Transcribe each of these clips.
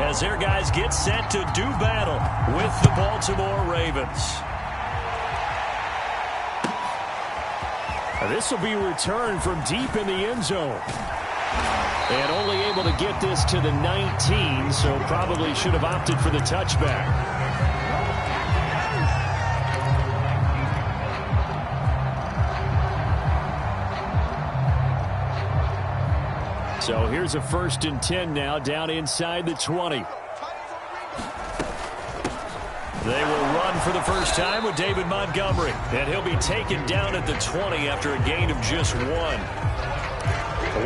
as their guys get set to do battle with the Baltimore Ravens. This will be returned from deep in the end zone. And only able to get this to the 19, so probably should have opted for the touchback. So here's a 1st and 10 now, down inside the 20. They will run for the first time with David Montgomery. And he'll be taken down at the 20 after a gain of just 1.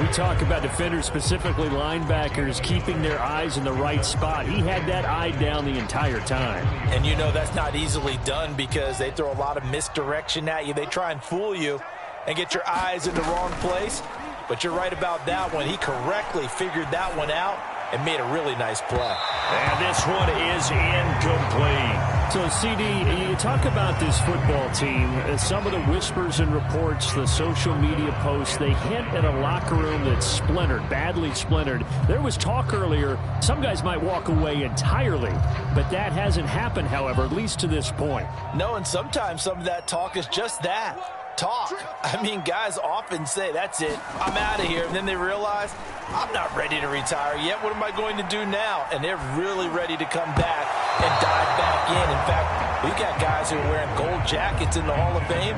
We talk about defenders, specifically linebackers, keeping their eyes in the right spot. He had that eye down the entire time. And you know that's not easily done because they throw a lot of misdirection at you. They try and fool you and get your eyes in the wrong place. But you're right about that one. He correctly figured that one out and made a really nice play. And this one is incomplete. So, CD, you talk about this football team, some of the whispers and reports, the social media posts, they hint at a locker room that's splintered, badly splintered. There was talk earlier, some guys might walk away entirely, but that hasn't happened, however, at least to this point. No, and sometimes some of that talk is just that. Talk. I mean, guys often say, that's it, I'm out of here. And then they realize, I'm not ready to retire yet. What am I going to do now? And they're really ready to come back and dive back in. In fact, we've got guys who are wearing gold jackets in the Hall of Fame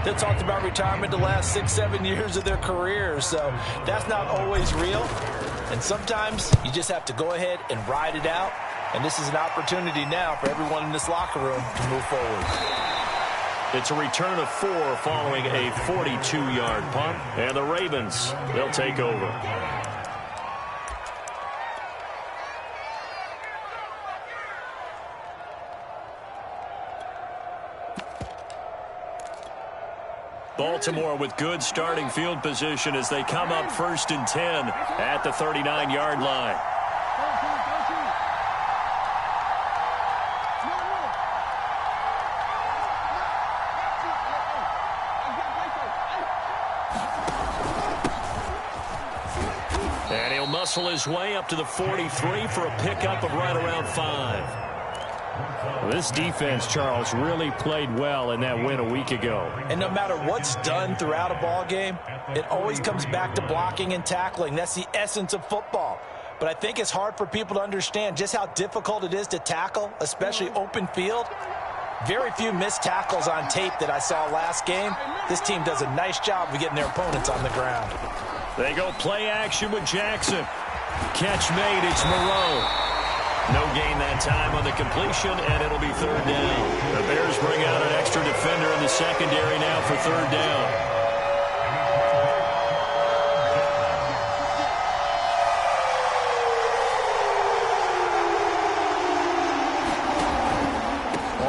that talked about retirement the last 6-7 years of their careers. So that's not always real. And sometimes you just have to go ahead and ride it out. And this is an opportunity now for everyone in this locker room to move forward. It's a return of 4 following a 42-yard punt. And the Ravens, they'll take over. Baltimore with good starting field position as they come up 1st and 10 at the 39-yard line. And he'll muscle his way up to the 43 for a pickup of right around 5. This defense, Charles, really played well in that win a week ago. And no matter what's done throughout a ball game, it always comes back to blocking and tackling. That's the essence of football. But I think it's hard for people to understand just how difficult it is to tackle, especially open field. Very few missed tackles on tape that I saw last game. This team does a nice job of getting their opponents on the ground. They go play action with Jackson. Catch made, it's Moreau. No gain that time on the completion, and it'll be 3rd down. The Bears bring out an extra defender in the secondary now for 3rd down.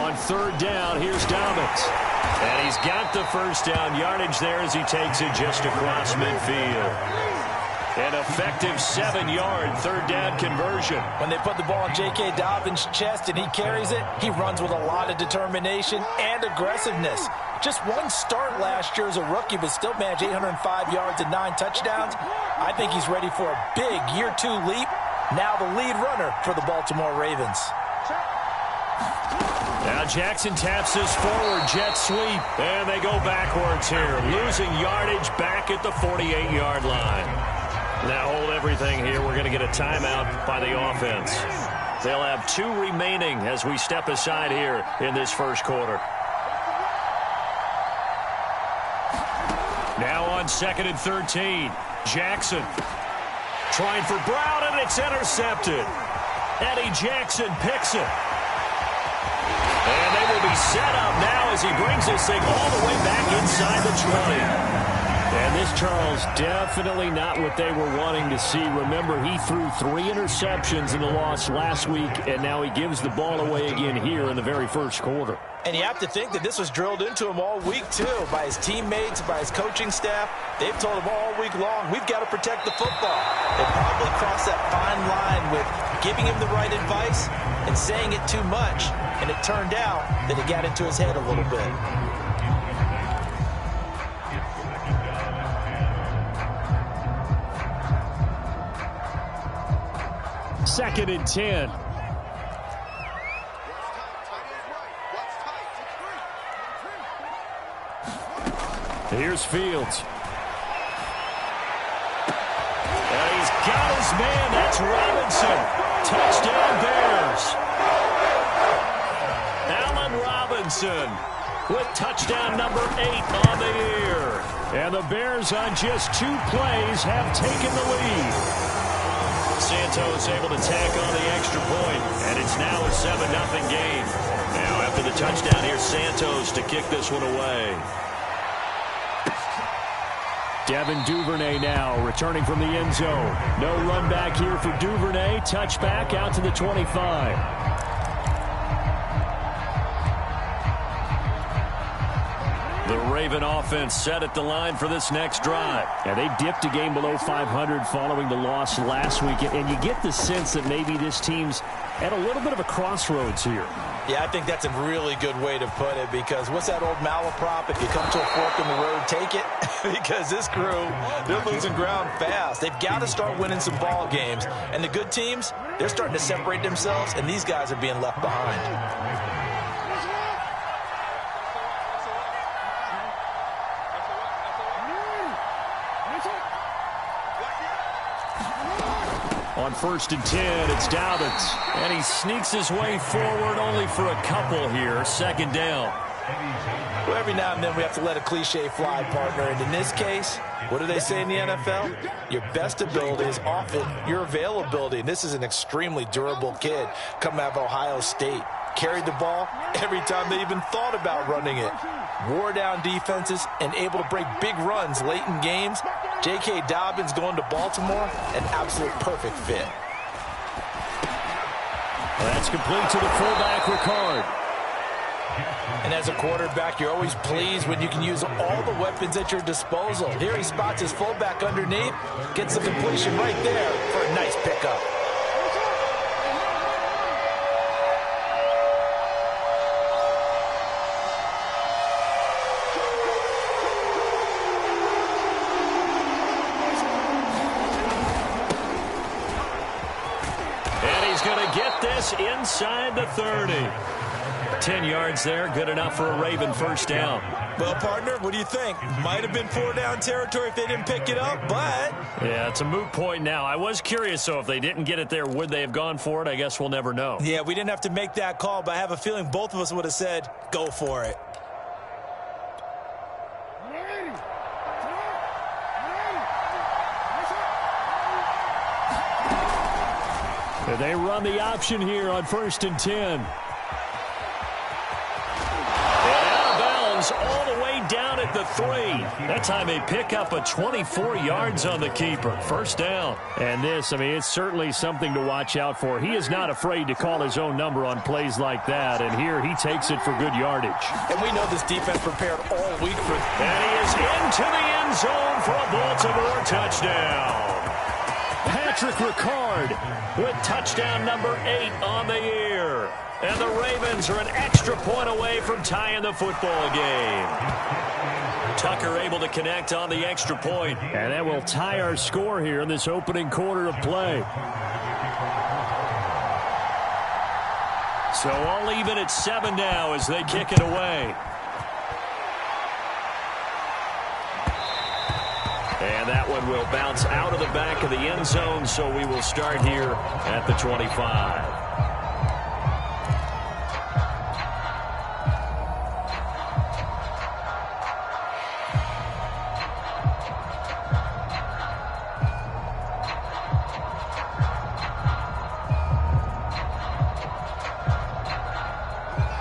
On 3rd down, here's Dobbins. And he's got the 1st down yardage there as he takes it just across midfield. An effective 7-yard 3rd down conversion. When they put the ball in J.K. Dobbins' chest and he carries it, he runs with a lot of determination and aggressiveness. Just one start last year as a rookie, but still managed 805 yards and 9 touchdowns. I think he's ready for a big year 2 leap. Now the lead runner for the Baltimore Ravens. Now Jackson taps this forward jet sweep, and they go backwards here, losing yardage back at the 48-yard line. Now hold everything here. We're going to get a timeout by the offense. They'll have 2 remaining as we step aside here in this first quarter. Now on 2nd and 13. Jackson trying for Brown, and it's intercepted. Eddie Jackson picks it. And they will be set up now as he brings this thing all the way back inside the 20. And this, Charles, definitely not what they were wanting to see. Remember, he threw 3 interceptions in the loss last week, and now he gives the ball away again here in the very first quarter. And you have to think that this was drilled into him all week, too, by his teammates, by his coaching staff. They've told him all week long, we've got to protect the football. They probably crossed that fine line with giving him the right advice and saying it too much. And it turned out that it got into his head a little bit. 2nd and 10. Here's Fields. And he's got his man. That's Robinson. Touchdown Bears. Allen Robinson with touchdown number 8 on the year. And the Bears on just 2 plays have taken the lead. Santos able to tack on the extra point, and it's now a 7-0 game. Now after the touchdown, here's Santos to kick this one away. Devin Duvernay now returning from the end zone. No run back here for Duvernay. Touchback out to the 25. The Raven offense set at the line for this next drive. Yeah, they dipped a game below 500 following the loss last week, and you get the sense that maybe this team's at a little bit of a crossroads here. Yeah, I think that's a really good way to put it, because what's that old malaprop? If you come to a fork in the road, take it. Because this crew, they're losing ground fast. They've got to start winning some ball games. And the good teams, they're starting to separate themselves, and these guys are being left behind. On 1st and 10, it's Dobbins. And he sneaks his way forward only for a couple here. 2nd down. Well, every now and then we have to let a cliche fly, partner. And in this case, what do they say in the NFL? Your best ability is often your availability. And this is an extremely durable kid coming out of Ohio State. Carried the ball every time they even thought about running it. Wore down defenses and able to break big runs late in games. J.K. Dobbins going to Baltimore, an absolute perfect fit. That's complete to the fullback, Ricard. And as a quarterback, you're always pleased when you can use all the weapons at your disposal. Here he spots his fullback underneath, gets the completion right there for a nice pickup. Inside the 30. 10 yards there, good enough for a Raven first down. Well, partner, what do you think? Might have been 4-down territory if they didn't pick it up, but... Yeah, it's a moot point now. I was curious, so if they didn't get it there, would they have gone for it? I guess we'll never know. Yeah, we didn't have to make that call, but I have a feeling both of us would have said, go for it. They run the option here on 1st and 10. And out of bounds all the way down at the 3. That time they pick up a 24 yards on the keeper. First down. And this, I mean, it's certainly something to watch out for. He is not afraid to call his own number on plays like that. And here he takes it for good yardage. And we know this defense prepared all week for... And he is into the end zone for a Baltimore touchdown. Patrick Ricard with touchdown number 8 on the year. And the Ravens are an extra point away from tying the football game. Tucker able to connect on the extra point. And that will tie our score here in this opening quarter of play. So all even at 7 now as they kick it away. And that one will bounce out of the back of the end zone, so we will start here at the 25.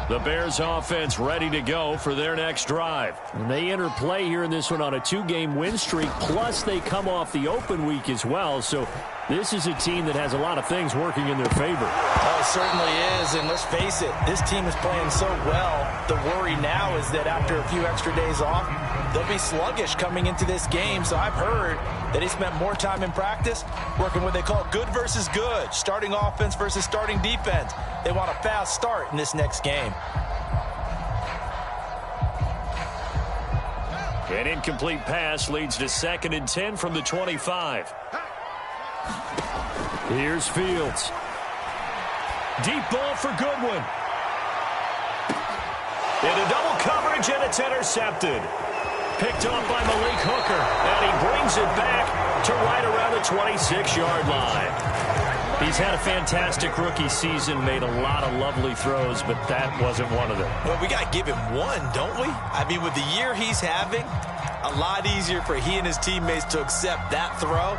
The Bears offense ready to go for their next drive. And they enter play here in this one on a 2-game win streak, plus they come off the open week as well. So this is a team that has a lot of things working in their favor. Oh, it certainly is, and let's face it, this team is playing so well. The worry now is that after a few extra days off, they'll be sluggish coming into this game. So I've heard that he spent more time in practice working what they call good versus good, starting offense versus starting defense. They want a fast start in this next game. An incomplete pass leads to 2nd and 10 from the 25. Here's Fields. Deep ball for Goodwin. Into double coverage, and it's intercepted. Picked off by Malik Hooker, and he brings it back to right around the 26-yard line. He's had a fantastic rookie season, made a lot of lovely throws, but that wasn't one of them. Well, we got to give him one, don't we? I mean, with the year he's having, a lot easier for he and his teammates to accept that throw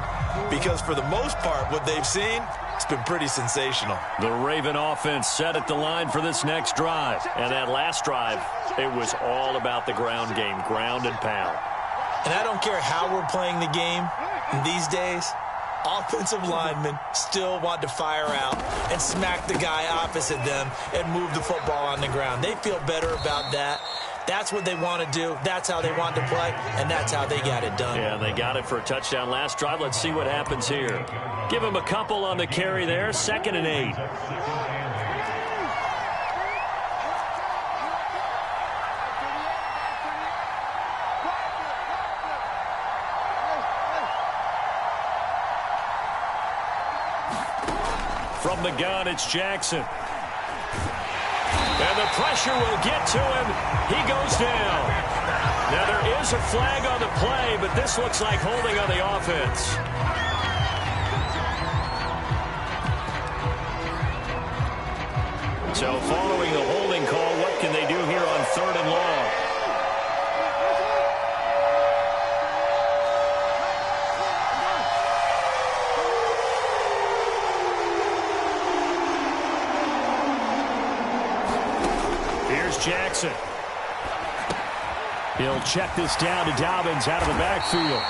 because for the most part, what they've seen, it's been pretty sensational. The Raven offense set at the line for this next drive. And that last drive, it was all about the ground game, ground and pound. And I don't care how we're playing the game these days, offensive linemen still want to fire out and smack the guy opposite them and move the football on the ground. They feel better about that. That's what they want to do. That's how they want to play, and that's how they got it done. Yeah, they got it for a touchdown last drive. Let's see what happens here. Give him a couple on the carry there. 2nd and 8. From the gun, it's Jackson. And the pressure will get to him. He goes down. Now, there is a flag on the play, but this looks like holding on the offense. So, following the holding call, what can they do here on 3rd and long? Jackson. He'll check this down to Dobbins out of the backfield.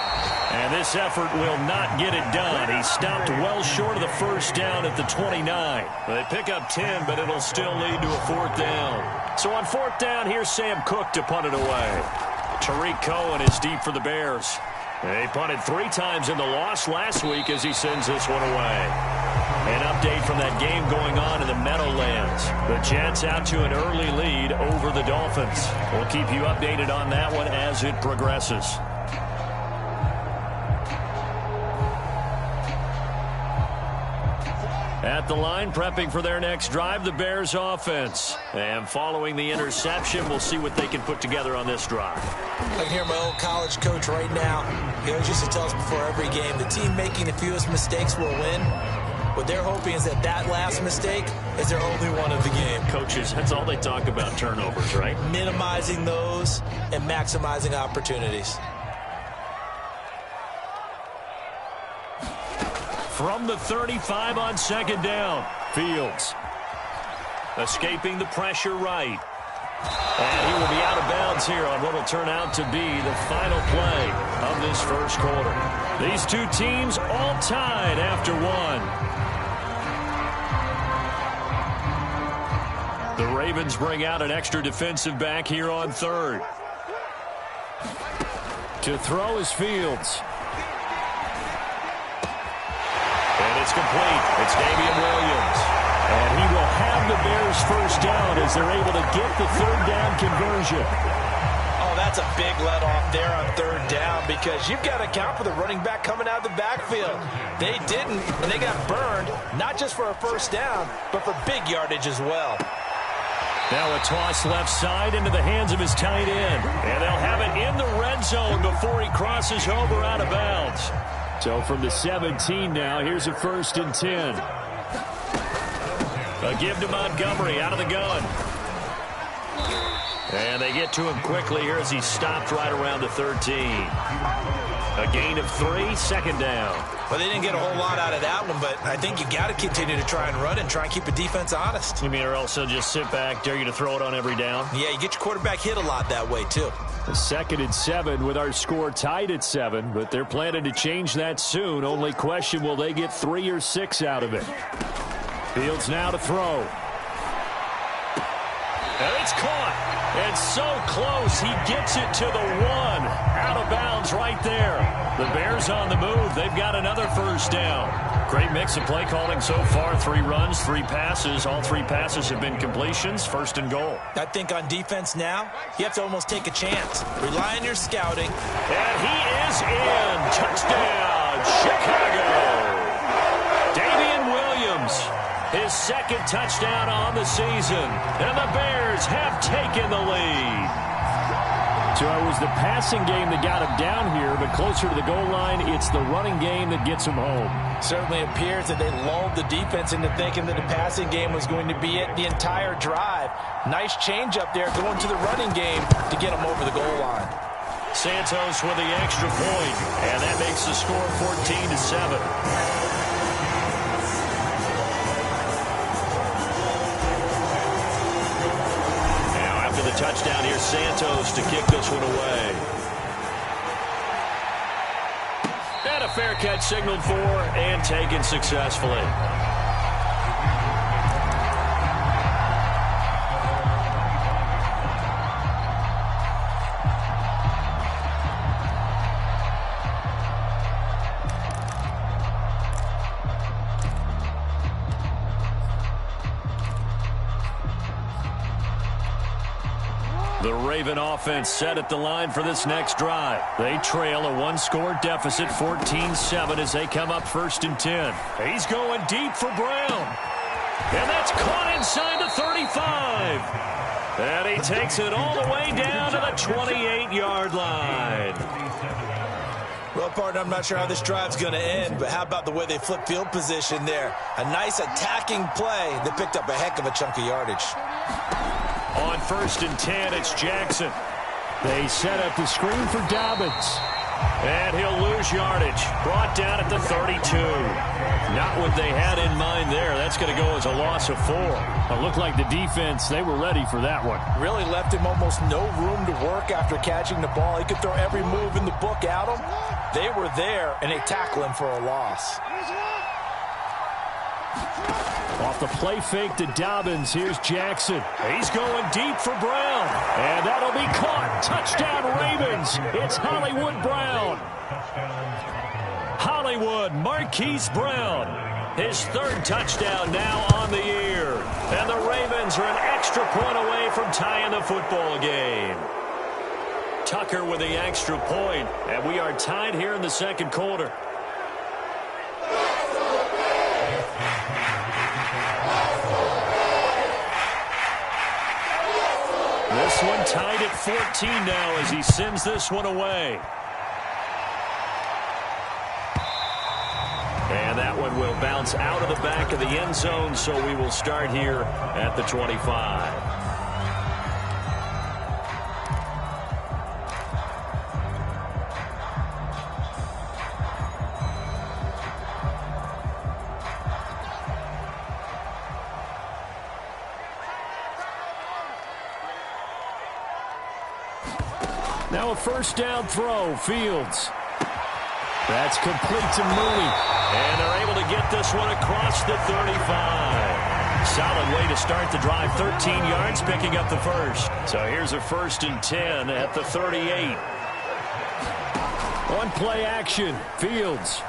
And this effort will not get it done. He stopped well short of the first down at the 29. They pick up 10, but it'll still lead to a 4th down. So on 4th down, here's Sam Cook to punt it away. Tariq Cohen is deep for the Bears. They punted 3 times in the loss last week as he sends this one away. An update from that game going on in the Meadowlands. The Jets out to an early lead over the Dolphins. We'll keep you updated on that one as it progresses. At the line, prepping for their next drive, the Bears offense. And following the interception, we'll see what they can put together on this drive. I can hear my old college coach right now. He always used to tell us before every game, the team making the fewest mistakes will win. What they're hoping is that that last mistake is their only one of the game. Coaches, that's all they talk about, turnovers, right? Minimizing those and maximizing opportunities. From the 35 on 2nd down, Fields. Escaping the pressure right. And he will be out of bounds here on what will turn out to be the final play of this first quarter. These two teams all tied after one. The Ravens bring out an extra defensive back here on 3rd. To throw is Fields. And it's complete. It's Damian Williams. And he will have the Bears first down as they're able to get the 3rd down conversion. Oh, that's a big let off there on 3rd down because you've got to account for the running back coming out of the backfield. They didn't, and they got burned, not just for a first down, but for big yardage as well. Now a toss left side into the hands of his tight end. And they'll have it in the red zone before he crosses over out of bounds. So from the 17 now, here's a 1st and 10. A give to Montgomery out of the gun. And they get to him quickly here as he stopped right around the 13. A gain of 3, 2nd down. Well, they didn't get a whole lot out of that one, but I think you got to continue to try and run and try and keep the defense honest. You mean or else they'll just sit back, dare you to throw it on every down? Yeah, you get your quarterback hit a lot that way, too. A 2nd and 7 with our score tied at 7, but they're planning to change that soon. Only question, will they get 3 or 6 out of it? Fields now to throw. And it's caught. And so close, he gets it to the 1. Out of bounds right there. The Bears on the move. They've got another first down. Great mix of play calling so far. 3 runs, 3 passes. All 3 passes have been completions. 1st and goal. I think on defense now, you have to almost take a chance. Rely on your scouting. And he is in. Touchdown, Chicago. Damian Williams. his second touchdown on the season. And the Bears have taken the lead. So it was the passing game that got him down here, but closer to the goal line, it's the running game that gets him home. Certainly appears that they lulled the defense into thinking that the passing game was going to be it the entire drive. Nice change up there going to the running game to get him over the goal line. Santos with the extra point, and that makes the score 14-7. Touchdown here, Santos to kick this one away. And a fair catch signaled for and taken successfully. The Raven offense set at the line for this next drive. They trail a one-score deficit, 14-7, as they come up 1st and 10. He's going deep for Brown. And that's caught inside the 35. And he takes it all the way down to the 28-yard line. Well, partner, I'm not sure how this drive's going to end, but how about the way they flip field position there? A nice attacking play that picked up a heck of a chunk of yardage. On 1st and 10, it's Jackson. They set up the screen for Dobbins. And he'll lose yardage. Brought down at the 32. Not what they had in mind there. That's going to go as a loss of 4. It looked like the defense, they were ready for that one. Really left him almost no room to work after catching the ball. He could throw every move in the book at him. They were there, and they tackle him for a loss. Off the play fake to Dobbins, here's Jackson. He's going deep for Brown. And that'll be caught. Touchdown Ravens. It's Hollywood Brown. Hollywood Marquise Brown. His 3rd touchdown now on the year. And the Ravens are an extra point away from tying the football game. Tucker with the extra point, and we are tied here in the 2nd quarter. This one tied at 14 now as he sends this one away. And that one will bounce out of the back of the end zone, so we will start here at the 25. Now a 1st down throw, Fields. That's complete to Mooney. And they're able to get this one across the 35. Solid way to start the drive, 13 yards, picking up the 1st. So here's a 1st and 10 at the 38. On play action, Fields.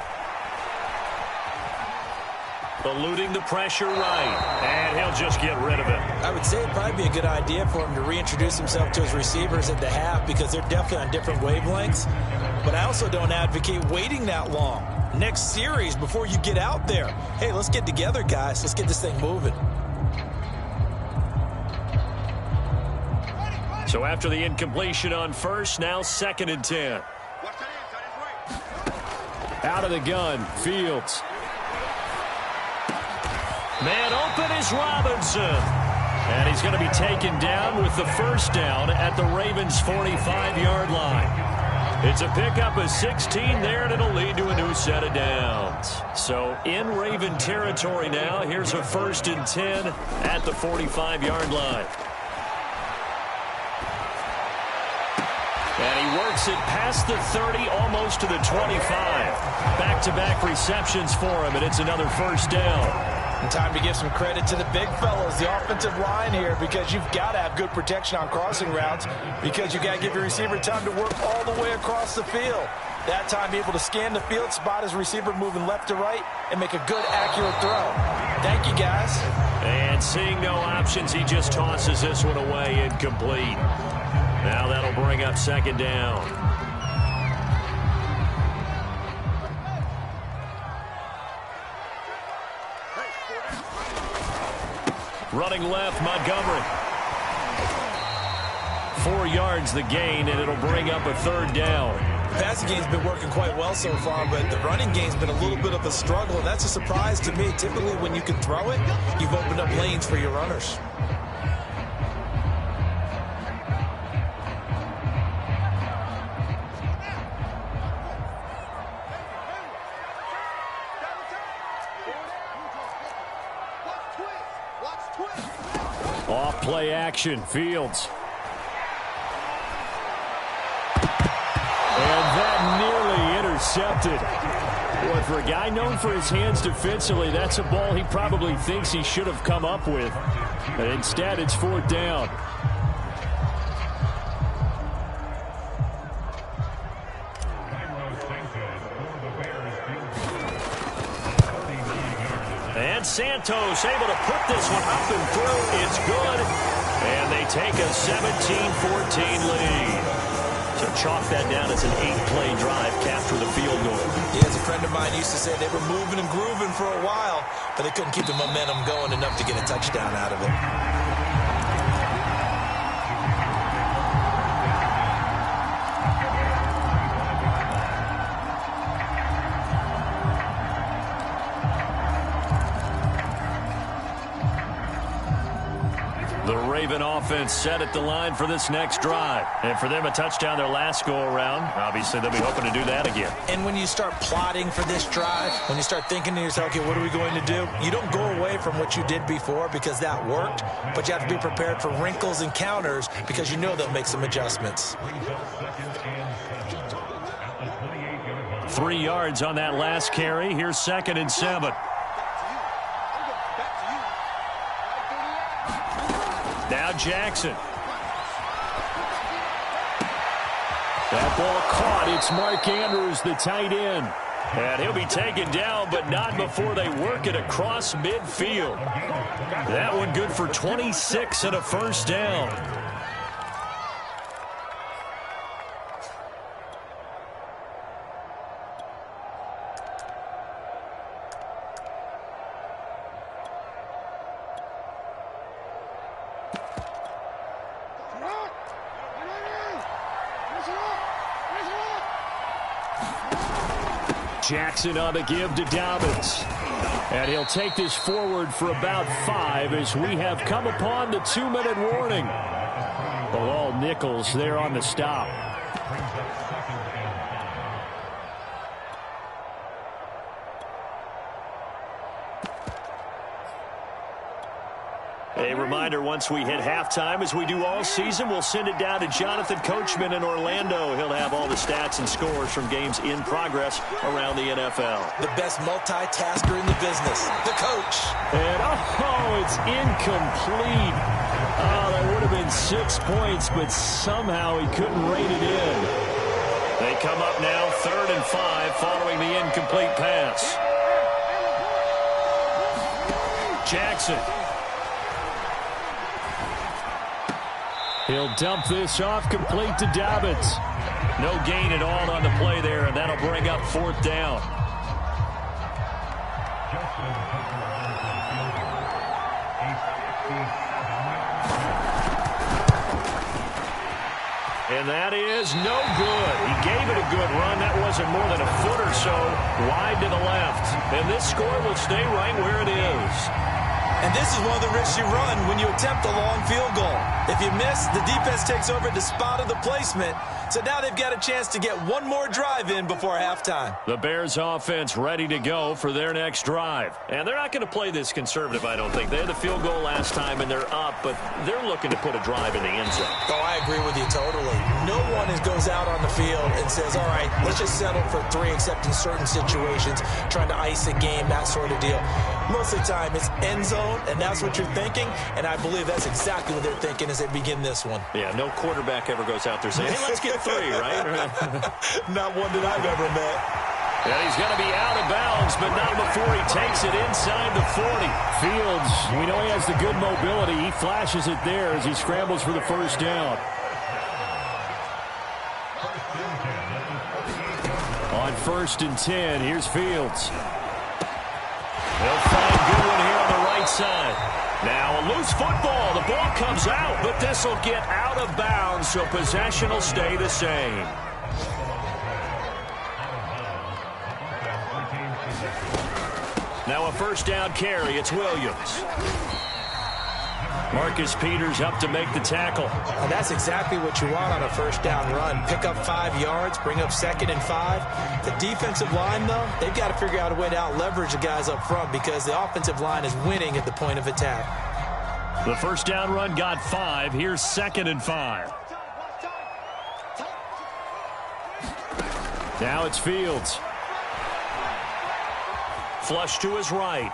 Eluding the pressure right, and he'll just get rid of it. I would say it'd probably be a good idea for him to reintroduce himself to his receivers at the half because they're definitely on different wavelengths. But I also don't advocate waiting that long. Next series before you get out there. Hey, let's get together, guys. Let's get this thing moving. So after the incompletion on 1st, now 2nd and 10. Out of the gun, Fields. Man open is Robinson. And he's going to be taken down with the 1st down at the Ravens' 45-yard line. It's a pickup of 16 there, and it'll lead to a new set of downs. So in Raven territory now, here's a 1st and 10 at the 45-yard line. And he works it past the 30, almost to the 25. Back-to-back receptions for him, and it's another 1st down. And time to give some credit to the big fellows, the offensive line here, because you've got to have good protection on crossing routes because you've got to give your receiver time to work all the way across the field. That time able to scan the field, spot his receiver moving left to right, and make a good, accurate throw. Thank you, guys. And seeing no options, he just tosses this one away incomplete. Now that'll bring up 2nd down. Running left, Montgomery. 4 yards the gain, and it'll bring up a third down. The passing game's been working quite well so far, but the running game's been a little bit of a struggle, and that's a surprise to me. Typically, when you can throw it, you've opened up lanes for your runners. Off play action, Fields. And that nearly intercepted. Boy, for a guy known for his hands defensively, that's a ball he probably thinks he should have come up with. But instead, it's fourth down. And Santos able to put this one up and through. It's good. And they take a 17-14 lead. So chalk that down as an 8-play drive, capture the field goal. Yeah, as a friend of mine used to say, they were moving and grooving for a while, but they couldn't keep the momentum going enough to get a touchdown out of it. The Raven offense set at the line for this next drive. And for them, a touchdown their last go-around. Obviously, they'll be hoping to do that again. And when you start plotting for this drive, when you start thinking to yourself, okay, what are we going to do? You don't go away from what you did before because that worked, but you have to be prepared for wrinkles and counters because you know they'll make some adjustments. 3 yards on that last carry. Here's 2nd and 7. Now Jackson. That ball caught. It's Mark Andrews, the tight end. And he'll be taken down, but not before they work it across midfield. That one good for 26 and a first down. Jackson on the give to Dobbins. And he'll take this forward for about 5 as we have come upon the 2-minute warning. Bilal Nichols there on the stop. A reminder, once we hit halftime, as we do all season, we'll send it down to Jonathan Coachman in Orlando. He'll have all the stats and scores from games in progress around the NFL. The best multitasker in the business, the coach. And, oh, it's incomplete. Oh, that would have been 6 points, but somehow he couldn't rein it in. They come up now 3rd and 5 following the incomplete pass. Jackson. He'll dump this off complete to Dobbins. No gain at all on the play there, and that'll bring up 4th down. And that is no good. He gave it a good run. That wasn't more than a foot or so wide to the left. And this score will stay right where it is. And this is one of the risks you run when you attempt a long field goal. If you miss, the defense takes over the spot of the placement. So now they've got a chance to get one more drive in before halftime. The Bears offense ready to go for their next drive. And they're not going to play this conservative, I don't think. They had the field goal last time, and they're up, but they're looking to put a drive in the end zone. Oh, I agree with you totally. No one goes out on the field and says, all right, let's just settle for 3, except in certain situations, trying to ice a game, that sort of deal. Most of the time, it's end zone, and that's what you're thinking, and I believe that's exactly what they're thinking as they begin this one. Yeah, no quarterback ever goes out there saying, hey, let's get 3, right? Not one that I've ever met. And he's going to be out of bounds, but not before he takes it inside the 40. Fields, we know he has the good mobility. He flashes it there as he scrambles for the first down. On 1st and 10, here's Fields. They'll find Goodwin here on the right side. Now a Loose football. The ball comes out, but this will get out of bounds, so possession will stay the same. Now a first down carry. It's Williams. Marcus Peters up to make the tackle. And that's exactly what you want on a first down run. Pick up 5 yards, bring up 2nd and 5. The defensive line, though, they've got to figure out a way to out-leverage the guys up front because the offensive line is winning at the point of attack. The first down run got 5. Here's 2nd and 5. Now it's Fields. Flush to his right.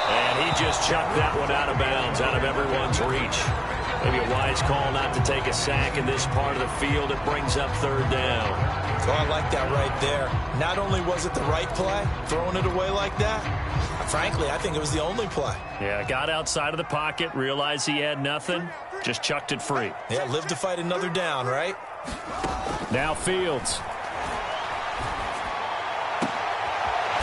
And he just chucked that one out of bounds, out of everyone's reach. Maybe a wise call not to take a sack in this part of the field. It brings up 3rd down. Oh, I like that right there. Not only was it the right play, throwing it away like that, frankly, I think it was the only play. Yeah, got outside of the pocket, realized he had nothing, just chucked it free. Yeah, live to fight another down, right? Now Fields.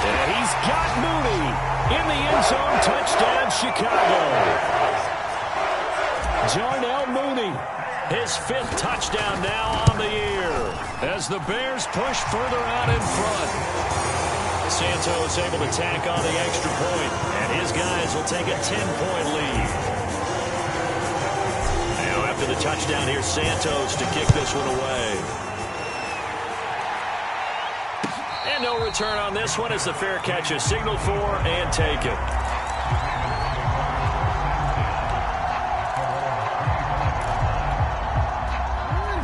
And he's got Mooney in the end zone. Touchdown, Chicago. Darnell Mooney, his 5th touchdown now on the year as the Bears push further out in front. Santos able to tack on the extra point, and his guys will take a 10-point lead. Now after the touchdown, here's Santos to kick this one away. And no return on this one as the fair catch is signaled for and taken.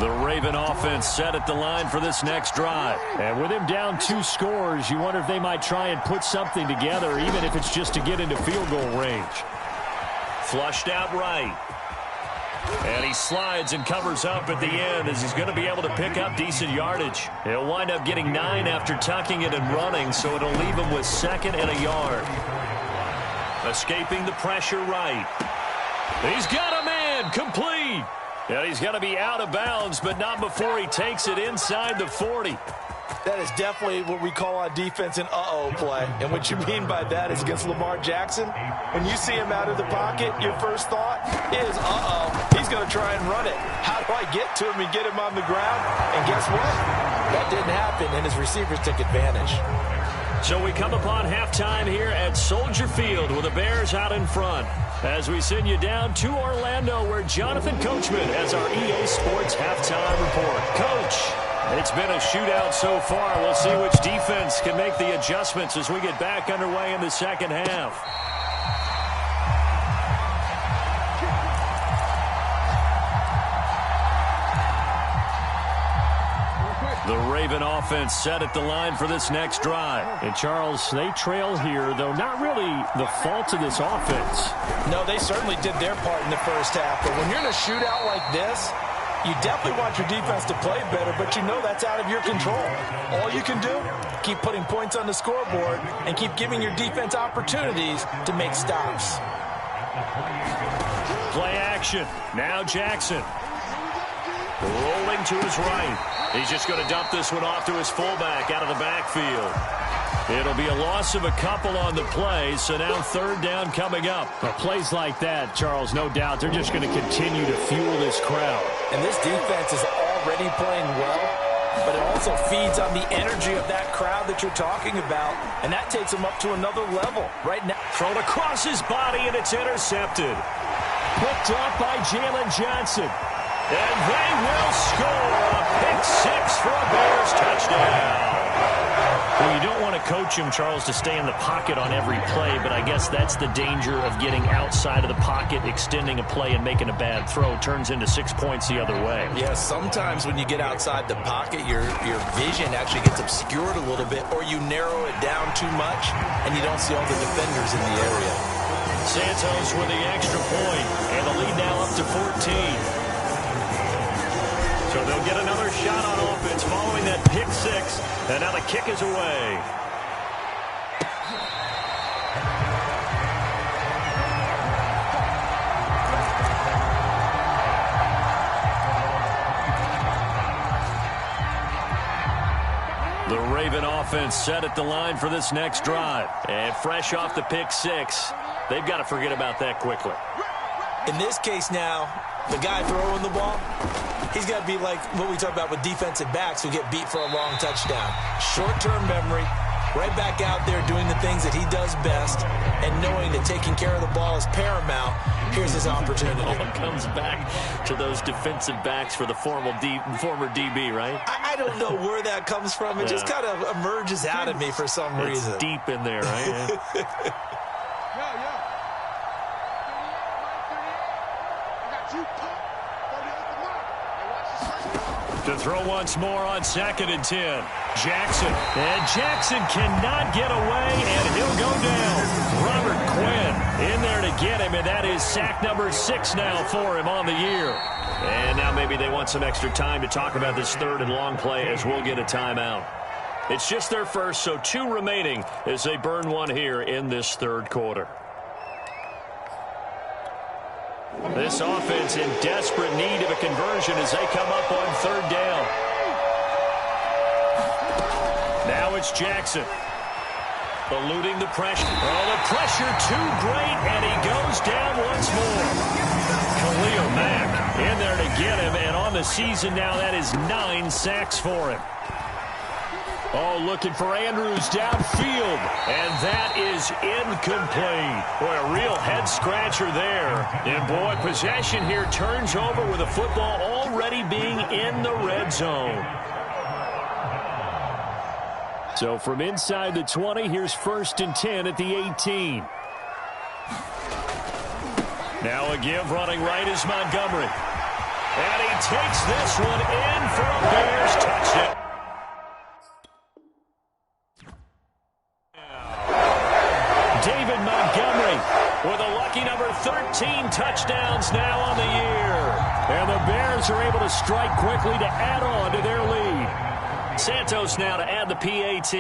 The Raven offense set at the line for this next drive. And with him down 2 scores, you wonder if they might try and put something together, even if it's just to get into field goal range. Flushed out right. And he slides and covers up at the end as he's going to be able to pick up decent yardage. He'll wind up getting 9 after tucking it and running, so it'll leave him with 2nd and a yard. Escaping the pressure right. He's got a man complete. And he's going to be out of bounds, but not before he takes it inside the 40. That is definitely what we call on defense an uh-oh play. And what you mean by that is against Lamar Jackson, when you see him out of the pocket, your first thought is, uh-oh, he's going to try and run it. How do I get to him and get him on the ground? And guess what? That didn't happen, and his receivers took advantage. So we come upon halftime here at Soldier Field with the Bears out in front. As we send you down to Orlando where Jonathan Coachman has our EA Sports halftime report. Coach, it's been a shootout so far. We'll see which defense can make the adjustments as we get back underway in the second half. The Raven offense set at the line for this next drive. And Charles, they trail here, though not really the fault of this offense. No, they certainly did their part in the first half. But when you're in a shootout like this, you definitely want your defense to play better, but you know that's out of your control. All you can do, keep putting points on the scoreboard and keep giving your defense opportunities to make stops. Play action. Now Jackson. Rolling to his right. He's just going to dump this one off to his fullback out of the backfield. It'll be a loss of a couple on the play, so now 3rd down coming up. Well, plays like that, Charles, no doubt, they're just going to continue to fuel this crowd. And this defense is already playing well, but it also feeds on the energy of that crowd that you're talking about, and that takes them up to another level right now. Thrown across his body, and it's intercepted. Picked up by Jalen Johnson. And they will score a pick 6 for a Bears touchdown. Well, you don't want to coach him, Charles, to stay in the pocket on every play, but I guess that's the danger of getting outside of the pocket, extending a play and making a bad throw. Turns into 6 points the other way. Yeah, sometimes when you get outside the pocket, your vision actually gets obscured a little bit, or you narrow it down too much, and you don't see all the defenders in the area. Santos with the extra point, and the lead now up to 14. So they'll get another shot on offense following that pick 6. And now the kick is away. The Raven offense set at the line for this next drive. And fresh off the pick six, they've got to forget about that quickly. In this case now, the guy throwing the ball, he's got to be like what we talk about with defensive backs who get beat for a long touchdown. Short-term memory, right back out there doing the things that he does best, and knowing that taking care of the ball is paramount. Here's his opportunity. It comes back to those defensive backs for the former DB, right? I don't know where that comes from. It just kind of emerges out of me for some reason. It's deep in there, right? To throw once more on 2nd and 10. Jackson. And Jackson cannot get away, and he'll go down. Robert Quinn in there to get him, and that is sack number 6 now for him on the year. And now maybe they want some extra time to talk about this 3rd and long play as we'll get a timeout. It's just their first, so 2 remaining as they burn one here in this 3rd quarter. This offense in desperate need of a conversion as they come up on 3rd down. Now it's Jackson. Eluding the pressure. Oh, the pressure too great, and he goes down once more. Khalil Mack in there to get him, and on the season now that is 9 sacks for him. Oh, looking for Andrews downfield, and that is incomplete. Boy, a real head-scratcher there. And, boy, possession here turns over with the football already being in the red zone. So from inside the 20, here's 1st and 10 at the 18. Now a give running right is Montgomery. And he takes this one in for a Bears touchdown. David Montgomery with a lucky number 13 touchdowns now on the year. And the Bears are able to strike quickly to add on to their lead. Santos now to add the PAT.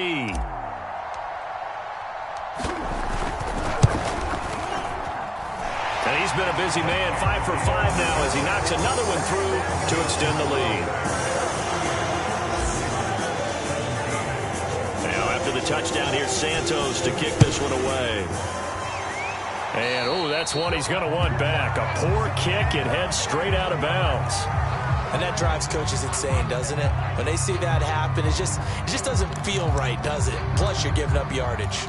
And he's been a busy man, 5 for 5 now as he knocks another one through to extend the lead. After the touchdown, here's Santos to kick this one away. And, oh, that's one he's going to want back. A poor kick and heads straight out of bounds. And that drives coaches insane, doesn't it? When they see that happen, it just doesn't feel right, does it? Plus, you're giving up yardage.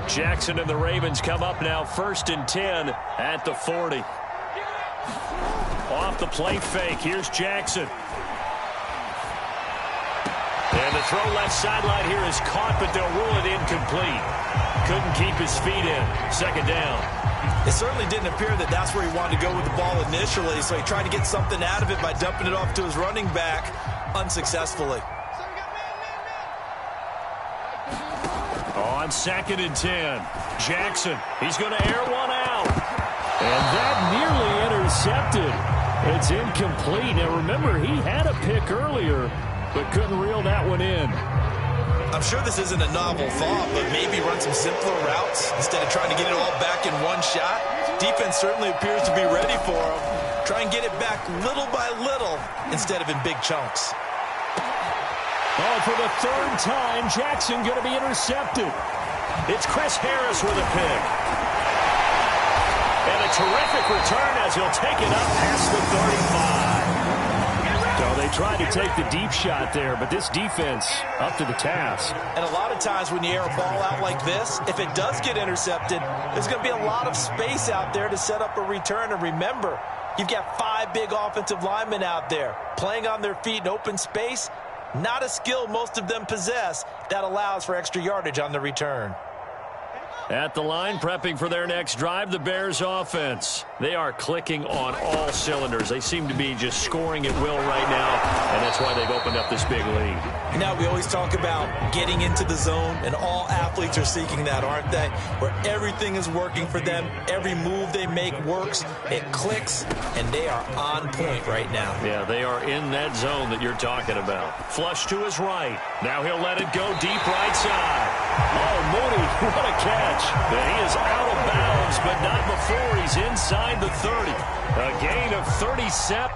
Jackson and the Ravens come up now 1st and 10 at the 40. Off the play fake, here's Jackson. And the throw left sideline here is caught, but they'll rule it incomplete. Couldn't keep his feet in. 2nd down. It certainly didn't appear that that's where he wanted to go with the ball initially, so he tried to get something out of it by dumping it off to his running back unsuccessfully. On 2nd and 10, Jackson, he's going to air one out. And that nearly intercepted. It's incomplete. Now remember, he had a pick earlier, but couldn't reel that one in. I'm sure this isn't a novel thought, but maybe run some simpler routes instead of trying to get it all back in one shot. Defense certainly appears to be ready for him. Try and get it back little by little instead of in big chunks. Oh, for the 3rd time, Jackson going to be intercepted. It's Chris Harris with a pick. And a terrific return as he'll take it up past the 35. So they tried to take the deep shot there, but this defense up to the task. And a lot of times when you air a ball out like this, if it does get intercepted, there's going to be a lot of space out there to set up a return. And remember, you've got 5 big offensive linemen out there playing on their feet in open space. Not a skill most of them possess that allows for extra yardage on the return. At the line, prepping for their next drive, the Bears offense. They are clicking on all cylinders. They seem to be just scoring at will right now, and that's why they've opened up this big lead. Now, we always talk about getting into the zone, and all athletes are seeking that, aren't they? Where everything is working for them, every move they make works, it clicks, and they are on point right now. Yeah, they are in that zone that you're talking about. Flush to his right. Now he'll let it go deep right side. Oh, Mooney, what a catch. And he is out of bounds, but not before he's inside the 30. A gain of 37.